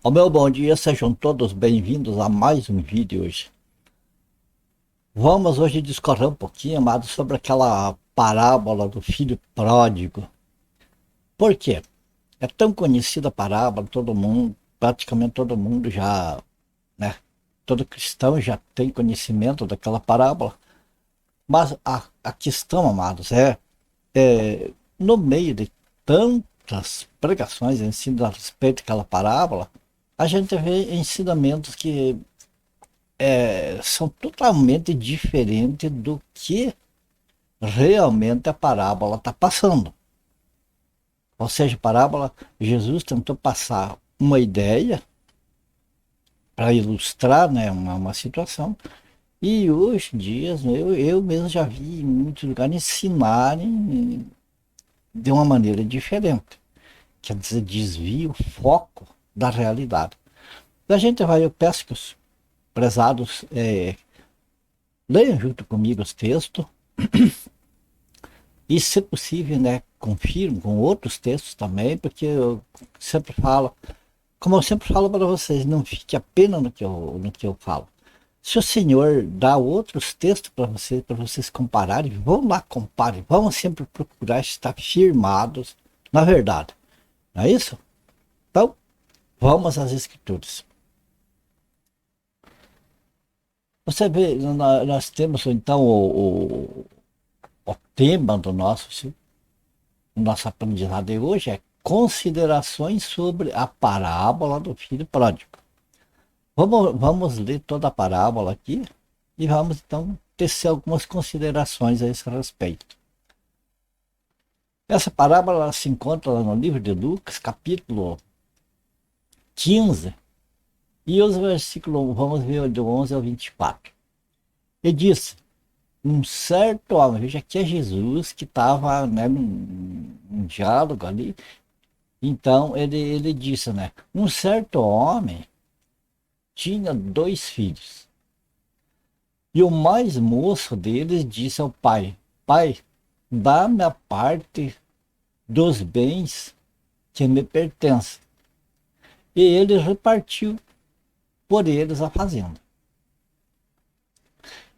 Ó meu bom dia, sejam todos bem-vindos a mais um vídeo hoje. Vamos hoje discorrer um pouquinho, amado, sobre aquela parábola do filho pródigo. Por quê? É tão conhecida a parábola, todo mundo, praticamente todo mundo já, né? Todo cristão já tem conhecimento daquela parábola. Mas a questão, amados, no meio de tantas pregações e ensinos a respeito daquela parábola, a gente vê ensinamentos que são totalmente diferentes do que realmente a parábola está passando. Ou seja, a parábola, Jesus tentou passar uma ideia para ilustrar, né, uma situação. E hoje em dia, eu mesmo já vi em muitos lugares ensinarem de uma maneira diferente. Quer dizer, desvia o foco da realidade. A gente vai, eu peço que os prezados leiam junto comigo os textos. E, se possível, né, confirmo com outros textos também, porque eu sempre falo, como eu sempre falo para vocês, não fique apenas no que eu falo. Se o Senhor dá outros textos para vocês compararem, vão lá, comparem. Vamos sempre procurar estar firmados na verdade. Não é isso? Então, vamos às Escrituras. Você vê, nós temos então o tema do nosso aprendizado de hoje é considerações sobre a parábola do filho pródigo. Vamos ler toda a parábola aqui e vamos então tecer algumas considerações a esse respeito. Essa parábola se encontra lá no livro de Lucas, capítulo 15, e os versículos, vamos ver do 11 ao 24. E disse, um certo homem, veja que é Jesus que estava, né, num diálogo ali. Então ele disse, né? Um certo homem tinha 2 filhos. E o mais moço deles disse ao pai: Pai, dá-me a parte dos bens que me pertencem. E ele repartiu por eles a fazenda.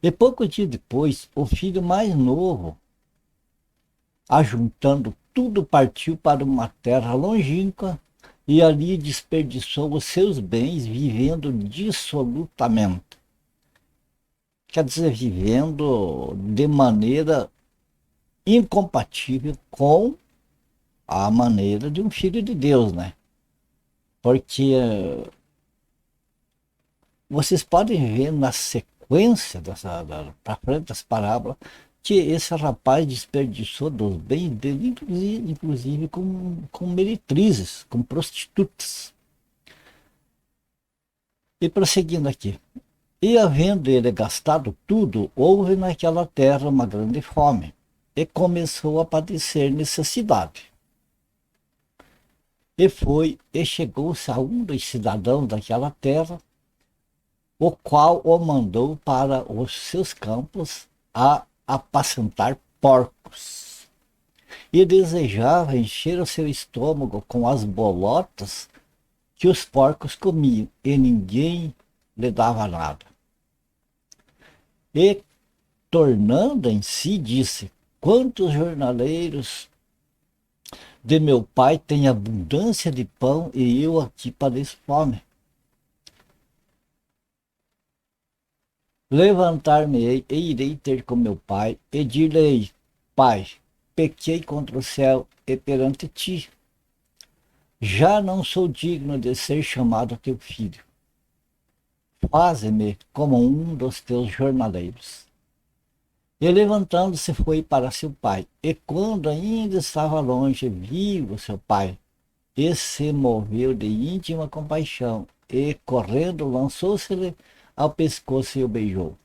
E pouco dia depois, o filho mais novo, ajuntando tudo, partiu para uma terra longínqua e ali desperdiçou os seus bens vivendo dissolutamente. Quer dizer, vivendo de maneira incompatível com a maneira de um filho de Deus, né? Porque vocês podem ver na sequência para frente das parábolas que esse rapaz desperdiçou dos bens dele, inclusive com meretrizes, com prostitutas. E prosseguindo aqui. E havendo ele gastado tudo, houve naquela terra uma grande fome, e começou a padecer necessidade. E chegou-se a um dos cidadãos daquela terra, o qual o mandou para os seus campos a apacentar porcos. E desejava encher o seu estômago com as bolotas que os porcos comiam, e ninguém lhe dava nada. E, tornando em si, disse: Quantos jornaleiros de meu pai têm abundância de pão e eu aqui padeço fome. Levantar-me-ei e irei ter com meu pai e dir-lhe: Pai, pequei contra o céu e perante ti. Já não sou digno de ser chamado teu filho. Faze-me como um dos teus jornaleiros. E levantando-se foi para seu pai. E quando ainda estava longe, viu seu pai. E se moveu de íntima compaixão. E correndo lançou-se-lhe ao pescoço e o beijou.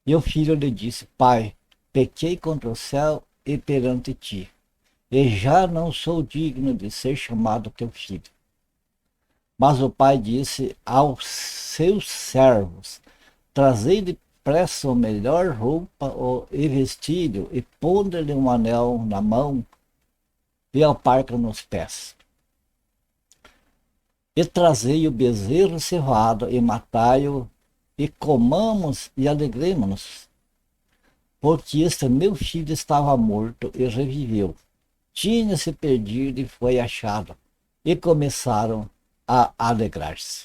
E o filho lhe disse: Pai, pequei contra o céu e perante ti. E já não sou digno de ser chamado teu filho. Mas o pai disse aos seus servos: Trazei depressa a melhor roupa e vestilho, e pondo-lhe um anel na mão e alparca nos pés. E trazei o bezerro cevado, e matai-o, e comamos e alegremos-nos, porque este meu filho estava morto e reviveu. Tinha se perdido e foi achado. E começaram a alegrar-se.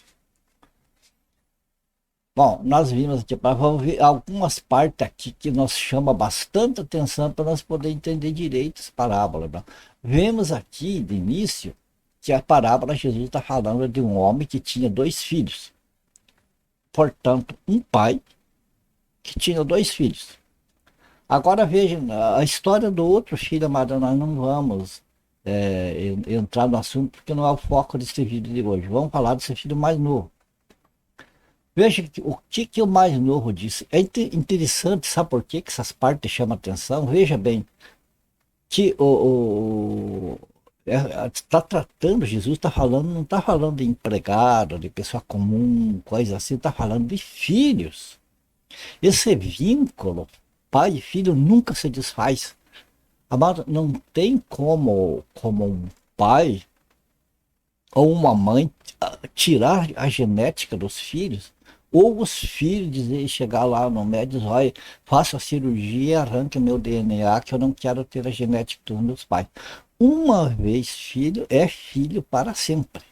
Bom, nós vimos aqui, vamos ver algumas partes aqui que nos chama bastante atenção para nós poder entender direito as parábolas. Né? Vemos aqui, de início, que a parábola Jesus está falando de um homem que tinha dois filhos. Portanto, um pai que tinha dois filhos. Agora vejam, a história do outro filho, amado, nós não vamos entrar no assunto porque não é o foco desse vídeo de hoje. Vamos falar desse filho mais novo. Veja o que o mais novo disse. É interessante, sabe por que essas partes chamam atenção? Veja bem, que está tratando, Jesus está falando, não está falando de empregado, de pessoa comum, coisa assim, está falando de filhos. Esse vínculo, pai e filho, nunca se desfaz. Amado, não tem como um pai ou uma mãe tirar a genética dos filhos, ou os filhos dizer, chegar lá no médico e dizer, olha, faça a cirurgia e arranque meu DNA, que eu não quero ter a genética dos meus pais. Uma vez filho, é filho para sempre.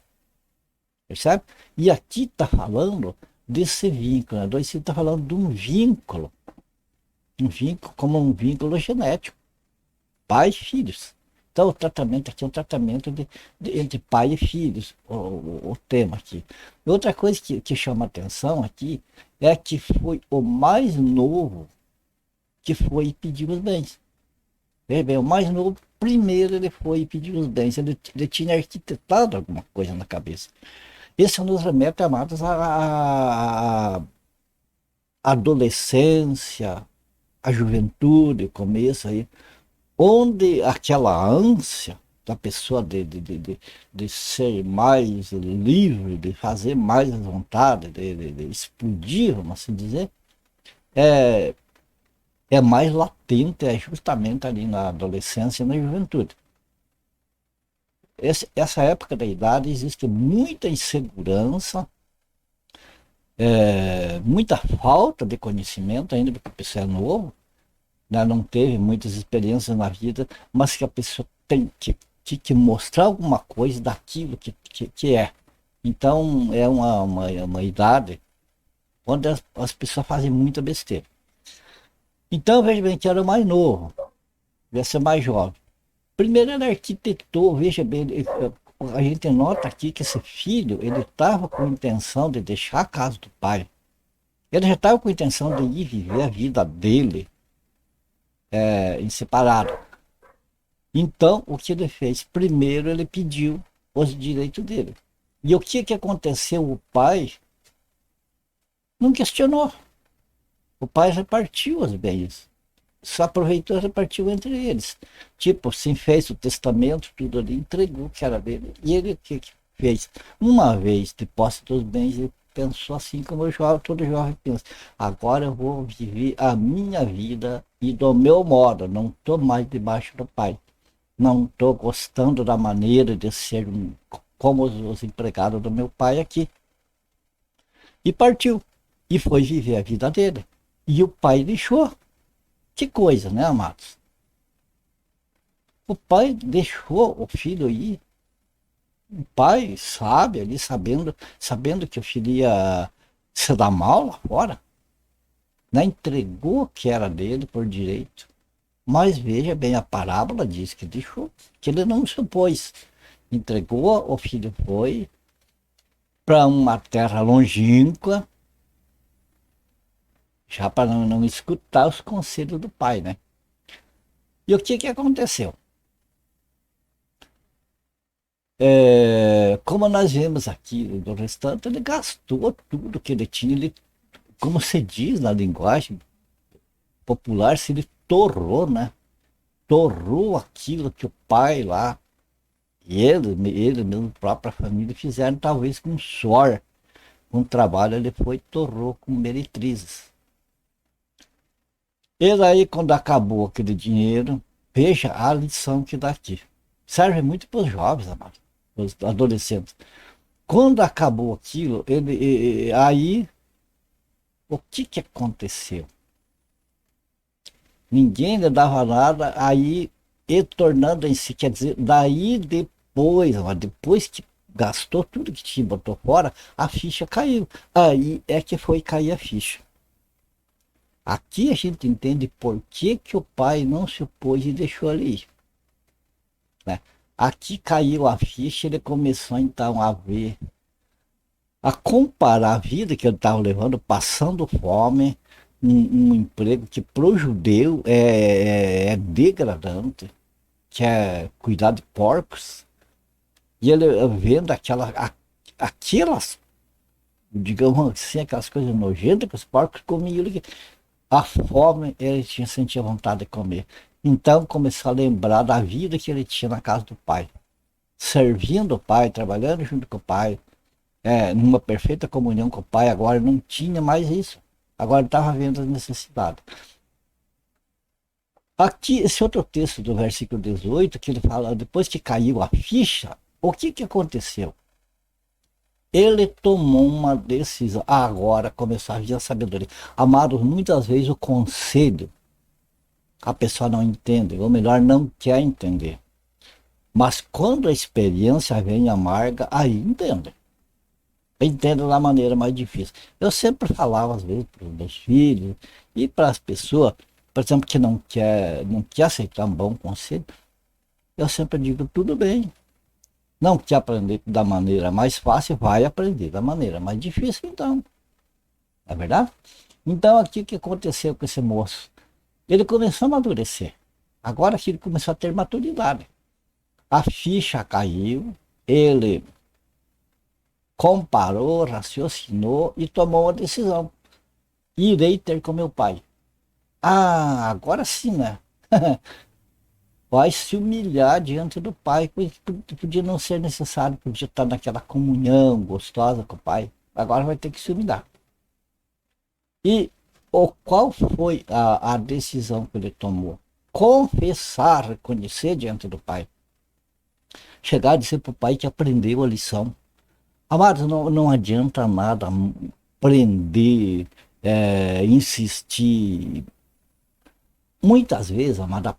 Percebe? E aqui está falando desse vínculo, né? Dois filhos está falando de um vínculo como um vínculo genético, pais e filhos. Então o tratamento aqui é um tratamento entre pai e filhos, o tema aqui. Outra coisa que chama atenção aqui é que foi o mais novo que foi e pediu os bens. Veja bem, o mais novo, primeiro ele foi e pediu os bens, ele tinha arquitetado alguma coisa na cabeça. Esse nos remete, amados, à adolescência, à juventude, o começo aí, onde aquela ânsia da pessoa de ser mais livre, de fazer mais à vontade, de explodir, vamos assim dizer, é, é mais latente, é justamente ali na adolescência e na juventude. Essa época da idade existe muita insegurança, muita falta de conhecimento ainda, porque a pessoa é novo, né? Não teve muitas experiências na vida, mas que a pessoa tem que mostrar alguma coisa daquilo que é. Então é uma idade onde as pessoas fazem muita besteira. Então veja bem que era o mais novo, devia ser mais jovem. Primeiro ele arquitetou, veja bem, a gente nota aqui que esse filho, ele estava com a intenção de deixar a casa do pai. Ele já estava com a intenção de ir viver a vida dele em separado. Então, o que ele fez? Primeiro ele pediu os direitos dele. E o que aconteceu? O pai não questionou. O pai repartiu os bens. Só aproveitou e repartiu entre eles. Tipo, sim, fez o testamento, tudo ali, entregou o que era dele. E ele o que fez? Uma vez de posse dos bens, ele pensou assim como todo jovem pensa. Agora eu vou viver a minha vida e do meu modo. Não estou mais debaixo do pai. Não estou gostando da maneira de ser como os empregados do meu pai aqui. E partiu. E foi viver a vida dele. E o pai deixou. Que coisa, né, amados? O pai deixou o filho ir. O pai sabe ali, sabendo que o filho ia se dar mal lá fora, né? Entregou o que era dele por direito. Mas veja bem, a parábola diz que deixou, que ele não se opôs. Entregou, o filho foi para uma terra longínqua, já para não escutar os conselhos do pai, né? E o que aconteceu? Como nós vemos aqui do restante, ele gastou tudo que ele tinha, ele, como se diz na linguagem popular, se ele torrou, né? Torrou aquilo que o pai lá, e ele mesmo, a própria família, fizeram talvez com suor, com trabalho, ele foi torrou com meretrizes. E daí, quando acabou aquele dinheiro, veja a lição que dá aqui. Serve muito para os jovens, amados, os adolescentes. Quando acabou aquilo, aí o que que aconteceu? Ninguém lhe dava nada, aí e tornando em si, quer dizer, daí depois, ó, depois que gastou tudo que tinha, botou fora, a ficha caiu. Aí é que foi cair a ficha. Aqui a gente entende por que, que o pai não se opôs e deixou ele ir, né? Aqui caiu a ficha, ele começou então a ver, a comparar a vida que ele estava levando, passando fome, um emprego que para o judeu é degradante, que é cuidar de porcos, e ele vendo aquelas, digamos assim, aquelas coisas nojentas que os porcos comiam, a fome ele sentia vontade de comer. Então começou a lembrar da vida que ele tinha na casa do pai, servindo o pai, trabalhando junto com o pai, numa perfeita comunhão com o pai. Agora não tinha mais isso. Agora estava vendo a necessidade. Aqui, esse outro texto do versículo 18, que ele fala, depois que caiu a ficha, o que que aconteceu? Ele tomou uma decisão. Agora começou a vir a sabedoria. Amados, muitas vezes o conselho a pessoa não entende, ou melhor, não quer entender. Mas quando a experiência vem amarga, aí entende. Entendo da maneira mais difícil. Eu sempre falava, às vezes, para os meus filhos e para as pessoas, por exemplo, que não quer aceitar um bom conselho, eu sempre digo, tudo bem. Não quer aprender da maneira mais fácil, vai aprender da maneira mais difícil, então. É verdade? Então, aqui o que aconteceu com esse moço? Ele começou a amadurecer. Agora que ele começou a ter maturidade. A ficha caiu, ele comparou, raciocinou e tomou uma decisão. Irei ter com meu pai. Ah, agora sim, né? Vai se humilhar diante do pai, podia não ser necessário, podia estar naquela comunhão gostosa com o pai. Agora vai ter que se humilhar. E qual foi a decisão que ele tomou? Confessar, reconhecer diante do pai. Chegar a dizer para o pai que aprendeu a lição. Amados, não adianta nada prender, insistir. Muitas vezes, amada,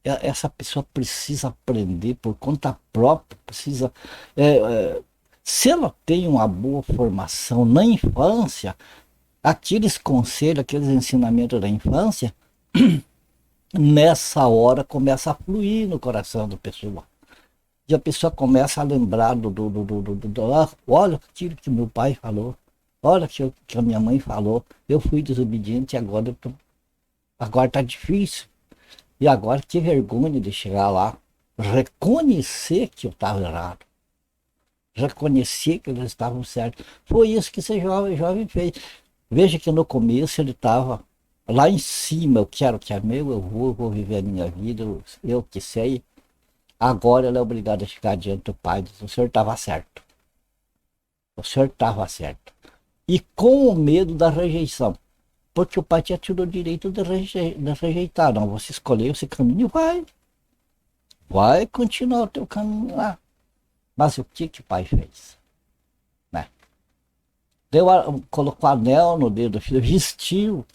essa pessoa precisa aprender por conta própria, precisa. é, é, Se ela tem uma boa formação na infância, aqueles conselhos, aqueles ensinamentos da infância, nessa hora começa a fluir no coração da pessoa. E a pessoa começa a lembrar olha aquilo que meu pai falou, olha que a minha mãe falou, eu fui desobediente e agora está difícil. E agora que vergonha de chegar lá, reconhecer que eu estava errado, reconhecer que eles estavam certos. Foi isso que esse jovem fez. Veja que no começo ele estava lá em cima, eu quero que é meu, eu vou viver a minha vida, eu que sei. Agora ele é obrigado a ficar diante do pai, diz, o senhor estava certo. O senhor estava certo. E com o medo da rejeição. Porque o pai tinha tido o direito de rejeitar. Não, você escolheu esse caminho, vai continuar o teu caminho lá. Mas o que o pai fez? Né? Colocou anel no dedo do filho, vestiu.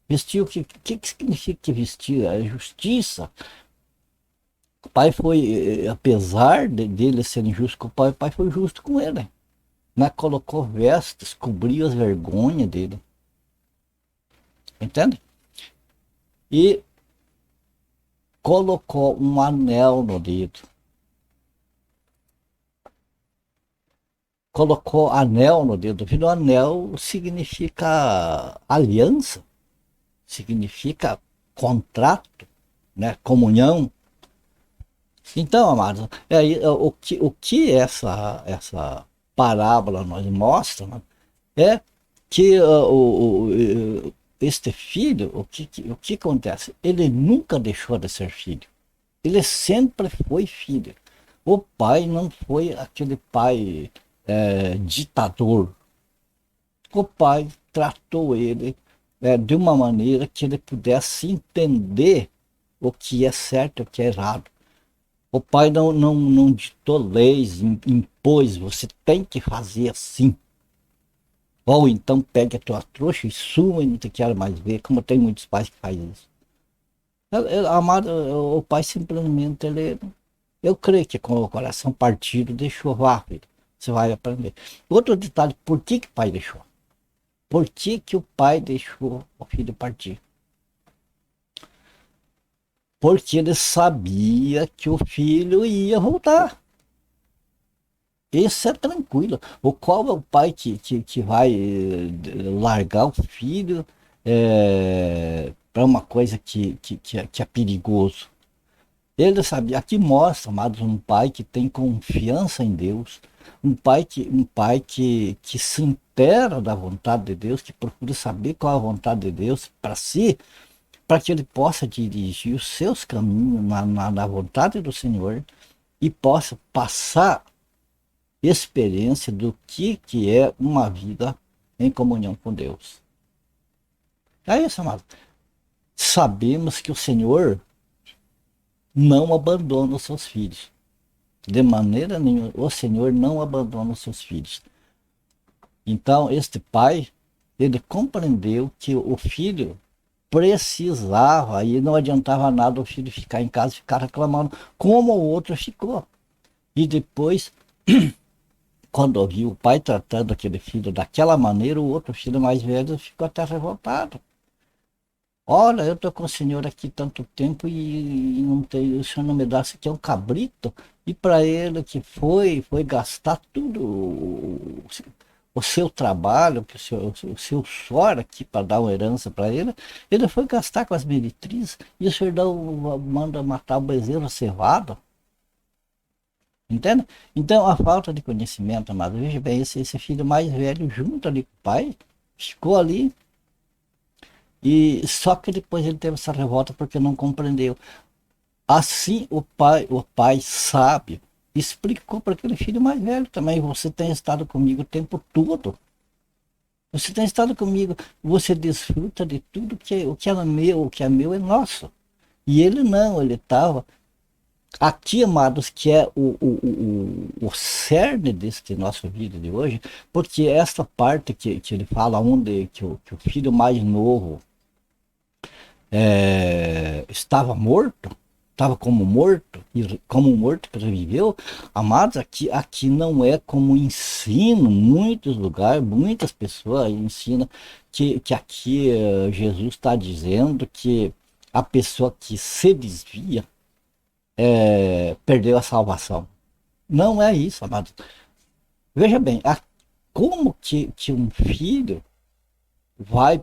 Vestiu, o que significa que vestiu? É justiça. O pai foi, apesar dele ser injusto com o pai foi justo com ele. Né? Colocou vestes, cobriu as vergonhas dele. Entende? E colocou um anel no dedo. Colocou anel no dedo. O anel significa aliança, significa contrato, né? Comunhão. Então, amados, o que essa parábola nos mostra, né, é que este filho, o que acontece? Ele nunca deixou de ser filho. Ele sempre foi filho. O pai não foi aquele pai ditador. O pai tratou ele de uma maneira que ele pudesse entender o que é certo e o que é errado. O pai não ditou leis, impôs, você tem que fazer assim. Ou então pegue a tua trouxa e suma e não te quero mais ver, como tem muitos pais que fazem isso. Amado, o pai simplesmente, eu creio que com o coração partido deixou, vá, filho, você vai aprender. Outro detalhe, por que que o pai deixou? Por que que o pai deixou o filho partir? Porque ele sabia que o filho ia voltar. Isso é tranquilo. O qual é o pai que vai largar o filho para uma coisa que é perigoso? Ele sabia. Aqui mostra, amados, um pai que tem confiança em Deus, um pai que se inteira da vontade de Deus, que procura saber qual é a vontade de Deus para si, para que ele possa dirigir os seus caminhos na vontade do Senhor e possa passar experiência do que é uma vida em comunhão com Deus. É isso, amado. Sabemos que o Senhor não abandona os seus filhos. De maneira nenhuma, o Senhor não abandona os seus filhos. Então, este pai, ele compreendeu que o filho precisava, e não adiantava nada o filho ficar em casa e ficar reclamando, como o outro ficou. E depois, quando viu o pai tratando aquele filho daquela maneira, o outro filho mais velho ficou até revoltado. Olha, eu estou com o senhor aqui tanto tempo e não tem, o senhor não me dá, isso aqui é um cabrito. E para ele que foi gastar tudo o seu trabalho, que o seu suor aqui para dar uma herança para ele foi gastar com as meretrizes e o senhor manda matar o bezerro cevado. Entende? Então a falta de conhecimento, amado, veja bem, esse filho mais velho junto ali com o pai, ficou ali. E só que depois ele teve essa revolta porque não compreendeu. Assim o pai sábio explicou para aquele filho mais velho também: você tem estado comigo o tempo todo. Você tem estado comigo, você desfruta de tudo o que é meu, o que é meu é nosso. E ele não, ele estava aqui, amados, que é o cerne deste nosso vídeo de hoje, porque esta parte que ele fala, onde que o filho mais novo estava morto, estava como morto, e como um morto que reviveu, amados, aqui não é como ensino, muitos lugares, muitas pessoas ensinam que aqui Jesus está dizendo que a pessoa que se desvia perdeu a salvação. Não é isso, amados. Veja bem, como que um filho vai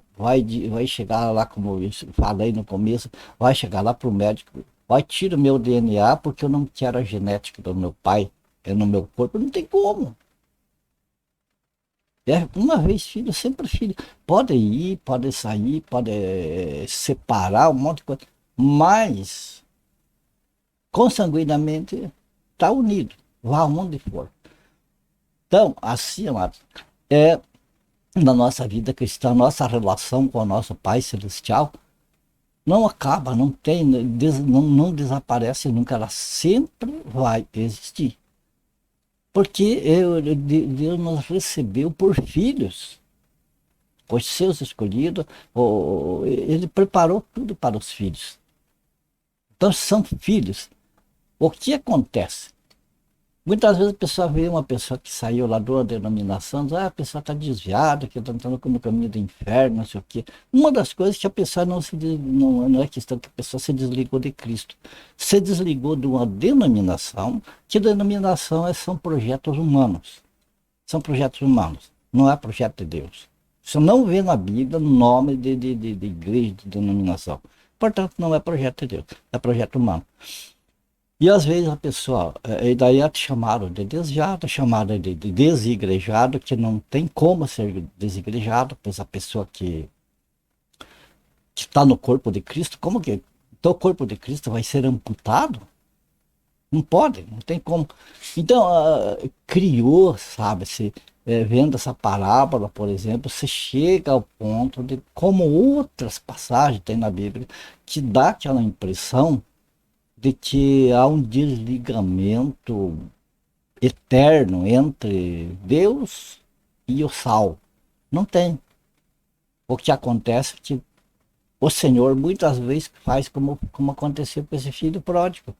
chegar lá, como eu falei no começo, vai chegar lá para o médico, vai tirar o meu DNA porque eu não quero a genética do meu pai, é no meu corpo, não tem como. Uma vez filho, sempre filho. Pode ir, pode sair, pode separar um monte de coisa, mas consanguinamente está unido, vá onde for. Então, assim, amados, é na nossa vida cristã, nossa relação com o nosso Pai Celestial não acaba, não tem, não desaparece nunca, ela sempre vai existir. Porque Deus nos recebeu por filhos, os seus escolhidos, ele preparou tudo para os filhos. Então são filhos. O que acontece? Muitas vezes a pessoa vê uma pessoa que saiu lá de uma denominação, diz, a pessoa está desviada, que está entrando no caminho do inferno, não sei o quê. Uma das coisas que a pessoa não é questão que a pessoa se desligou de Cristo. Se desligou de uma denominação, que denominação são projetos humanos. São projetos humanos, não é projeto de Deus. Você não vê na Bíblia nome de igreja, de denominação. Portanto, não é projeto de Deus, é projeto humano. E às vezes a pessoa, e daí é chamado de desviado, chamado de desigrejado, que não tem como ser desigrejado, pois a pessoa que está no corpo de Cristo, como que o corpo de Cristo vai ser amputado? Não pode, não tem como. Então, criou, sabe, se, vendo essa parábola, por exemplo, você chega ao ponto de, como outras passagens tem na Bíblia, que dá aquela impressão de que há um desligamento eterno entre Deus e o sal. Não tem. O que acontece é que o Senhor muitas vezes faz como aconteceu com esse filho pródigo.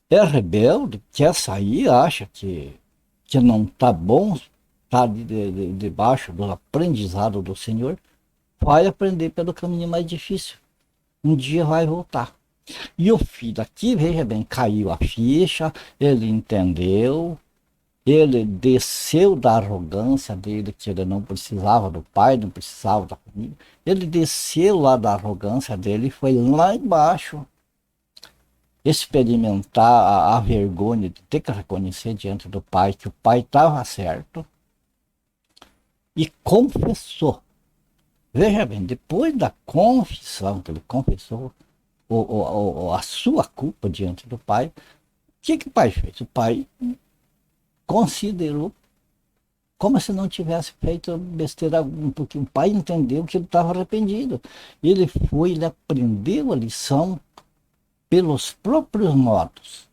É rebelde, quer sair, acha que não está bom, está debaixo do aprendizado do Senhor, vai aprender pelo caminho mais difícil. Um dia vai voltar. E o filho aqui, veja bem, caiu a ficha, ele entendeu, ele desceu da arrogância dele, que ele não precisava do pai, não precisava da família. Ele desceu lá da arrogância dele e foi lá embaixo experimentar a vergonha de ter que reconhecer diante do pai que o pai estava certo e confessou. Veja bem, depois da confissão, que ele confessou a sua culpa diante do pai, o que o pai fez? O pai considerou como se não tivesse feito besteira alguma, porque o pai entendeu que ele estava arrependido. Ele foi, ele aprendeu a lição pelos próprios modos.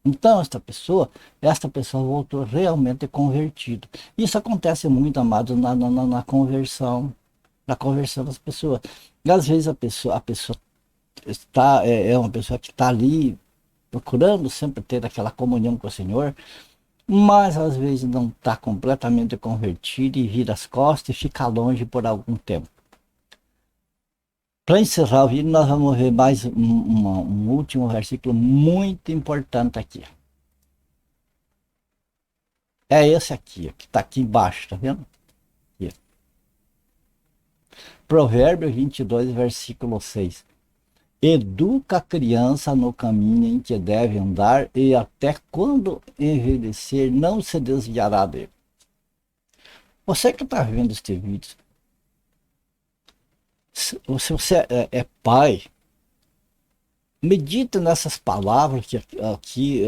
Então, esta pessoa voltou realmente convertido. Isso acontece muito, amados, na conversão, na conversão das pessoas. E às vezes a pessoa está, é uma pessoa que está ali procurando sempre ter aquela comunhão com o Senhor, mas às vezes não está completamente convertido e vira as costas e fica longe por algum tempo. Para encerrar o vídeo, nós vamos ver mais um último versículo muito importante aqui. É esse aqui, que está aqui embaixo, tá vendo? Aqui. Provérbios 22, versículo 6. Educa a criança no caminho em que deve andar e até quando envelhecer não se desviará dele. Você que está vendo este vídeo, se você é pai, medita nessas palavras que aqui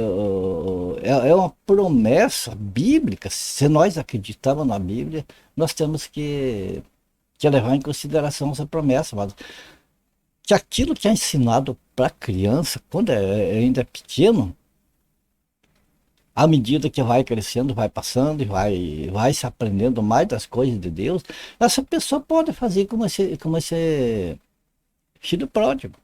é uma promessa bíblica. Se nós acreditamos na Bíblia, nós temos que levar em consideração essa promessa, mas que aquilo que é ensinado para a criança, quando ainda é pequeno, à medida que vai crescendo, vai passando e vai se aprendendo mais das coisas de Deus, essa pessoa pode fazer como esse filho pródigo.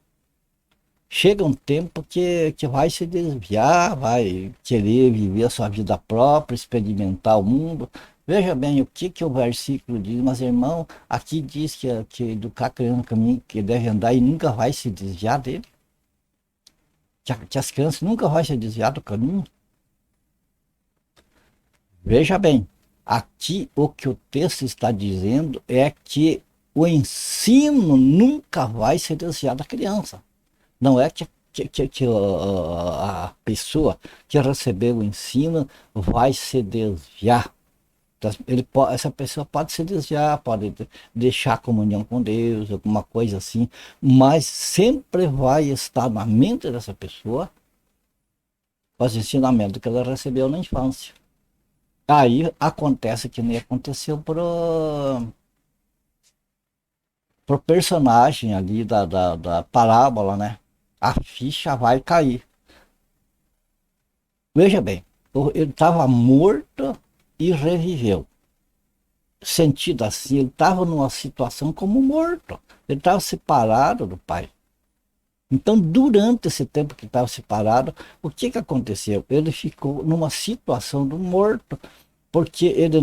Chega um tempo que vai se desviar, vai querer viver a sua vida própria, experimentar o mundo. Veja bem o que o versículo diz, mas irmão, aqui diz que educar a criança no caminho que deve andar e nunca vai se desviar dele. Que as crianças nunca vão se desviar do caminho. Veja bem, aqui o que o texto está dizendo é que o ensino nunca vai se desviar da criança. Não é que a pessoa que recebeu o ensino vai se desviar. Essa pessoa pode se desviar, pode deixar a comunhão com Deus, alguma coisa assim, mas sempre vai estar na mente dessa pessoa os ensinamentos que ela recebeu na infância. Aí acontece que nem aconteceu pro personagem ali da parábola, né? A ficha vai cair. Veja bem, ele estava morto e reviveu. Sentido assim, ele estava numa situação como morto. Ele estava separado do pai. Então, durante esse tempo que estava separado, o que aconteceu? Ele ficou numa situação do morto, porque ele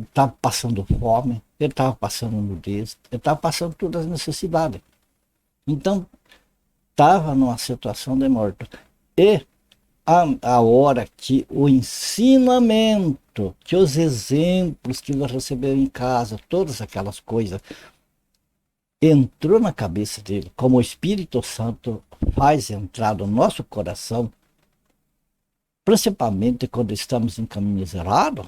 estava passando fome, ele estava passando nudez, ele estava passando todas as necessidades. Então, estava numa situação de morto. E a hora que o ensinamento, que os exemplos que ele recebeu em casa, todas aquelas coisas, entrou na cabeça dele, como o Espírito Santo faz entrar no nosso coração, principalmente quando estamos em caminhos errados,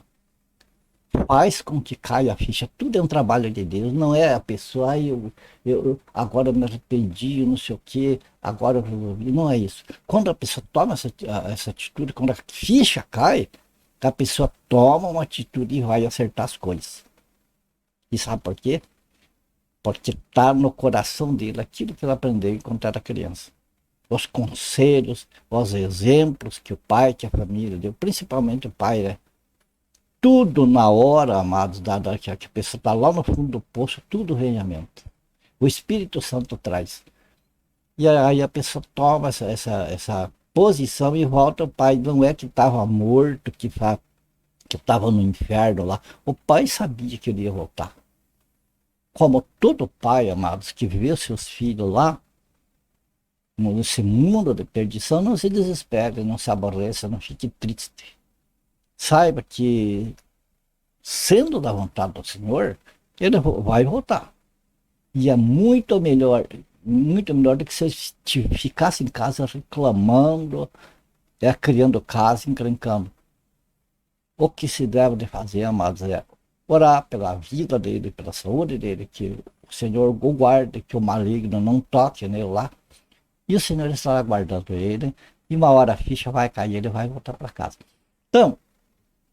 faz com que caia a ficha. Tudo é um trabalho de Deus, não é a pessoa, eu agora me arrependi, não sei o que, agora eu resolvi, não é isso. Quando a pessoa toma essa atitude, quando a ficha cai, a pessoa toma uma atitude e vai acertar as coisas. E sabe por quê? Porque está no coração dele aquilo que ele aprendeu enquanto era criança. os conselhos, os exemplos que o pai, que a família deu, principalmente o pai, né? Tudo na hora, amados, da que a pessoa está lá no fundo do poço, tudo vem à mente. O Espírito Santo traz. E aí a pessoa toma essa posição e volta ao pai. Não é que estava morto, que estava no inferno lá. O pai sabia que ele ia voltar. Como todo pai, amados, que vê seus filhos lá, nesse mundo de perdição, não se desespere, não se aborreça, não fique triste. Saiba que, sendo da vontade do Senhor, ele vai voltar. E é muito melhor do que você ficasse em casa reclamando, criando casa, encrencando. O que se deve de fazer, amados, é orar pela vida dele, pela saúde dele, que o Senhor o guarde, que o maligno não toque nele lá. E o Senhor estará guardando ele, e uma hora a ficha vai cair, ele vai voltar para casa. Então,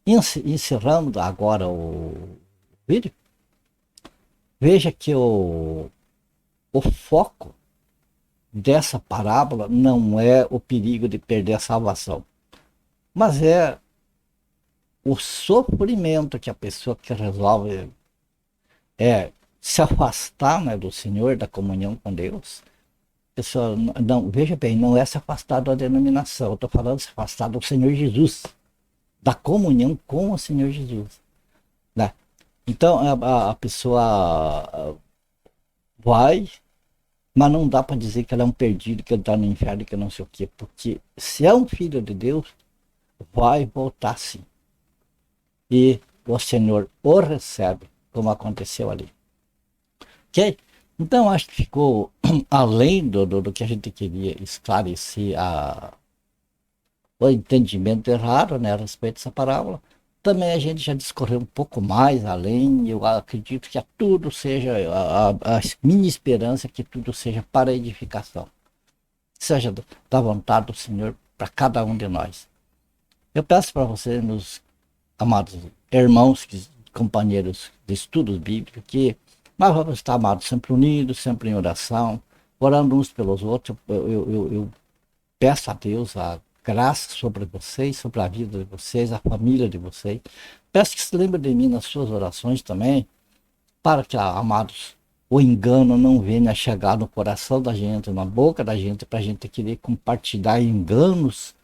encerrando agora o vídeo, veja que o foco dessa parábola não é o perigo de perder a salvação, mas é o sofrimento que a pessoa que resolve se afastar, né, do Senhor, da comunhão com Deus. A pessoa, não, veja bem, não é se afastar da denominação, eu estou falando se afastar do Senhor Jesus, da comunhão com o Senhor Jesus, né? Então a pessoa vai, mas não dá para dizer que ela é um perdido, que ele está no inferno, que não sei o quê, porque se é um filho de Deus, vai voltar sim. E o Senhor o recebe, como aconteceu ali. Ok? Então acho que ficou além do que a gente queria esclarecer o entendimento errado, né, a respeito dessa parábola. Também a gente já discorreu um pouco mais além. Eu acredito que tudo seja, a minha esperança é que tudo seja para edificação, seja da vontade do Senhor para cada um de nós. Eu peço para vocês, meus amados irmãos, companheiros de estudos bíblicos, que nós vamos estar, amados, sempre unidos, sempre em oração, orando uns pelos outros. Eu peço a Deus a graça sobre vocês, sobre a vida de vocês, a família de vocês. Peço que se lembre de mim nas suas orações também, para que, amados, o engano não venha a chegar no coração da gente, na boca da gente, para a gente querer compartilhar enganos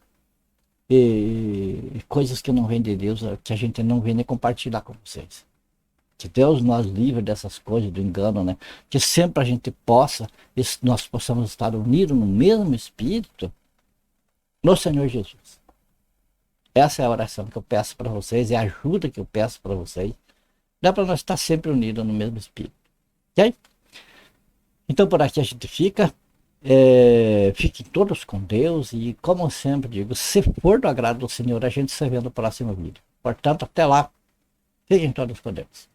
e coisas que não vêm de Deus, que a gente não vem nem compartilhar com vocês. Que Deus nos livre dessas coisas, do engano, né? Que sempre a gente nós possamos estar unidos no mesmo Espírito, no Senhor Jesus. Essa é a oração que eu peço para vocês, é a ajuda que eu peço para vocês. Dá para nós estar sempre unidos no mesmo Espírito. Ok? Então por aqui a gente fica. Fiquem todos com Deus e, como sempre digo, se for do agrado do Senhor, a gente se vê no próximo vídeo. Portanto, até lá. Fiquem todos com Deus.